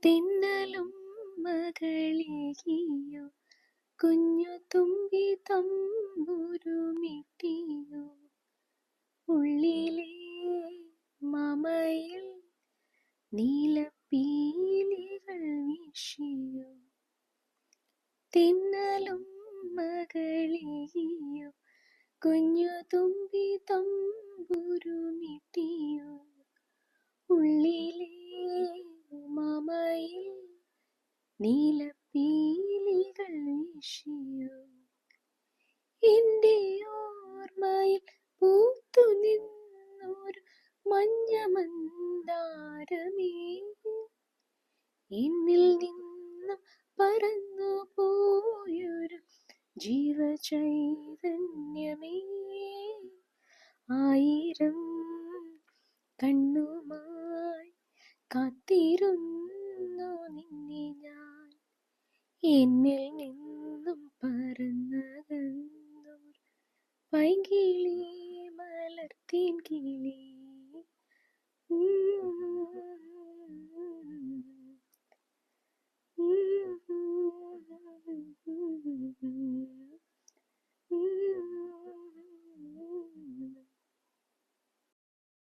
തെന്നലും മകളേകിയോ കുഞ്ഞു തുമ്പി തമ്പുരുമിട്ടിയോ ഉള്ളിലെ മമയിൽ നീലപ്പീലികൾ വീശിയോ തെന്നലും മകളേകിയോ കുഞ്ഞു തുമ്പി തമ്പുരുമിട്ടിയോ ഉള്ളിലെ മമയിൽ നീലപ്പീലികൾ വീശിയോ എൻ്റെ ഓർമ്മയിൽ പൂത്തു നിന്നൊരു മഞ്ഞമന്ദാരമേ എന്നിൽ നിന്നും പറന്നു പോയൊരു ജീവചൈതന്യമേ ആയിരം കണ്ണുമായി കാത്തിരുന്നു നിന്നെ ഞാൻ എന്നിൽ നിന്നും പറന്നകന്നോർ പൈങ്കിളി മലർത്തേൻ കിളി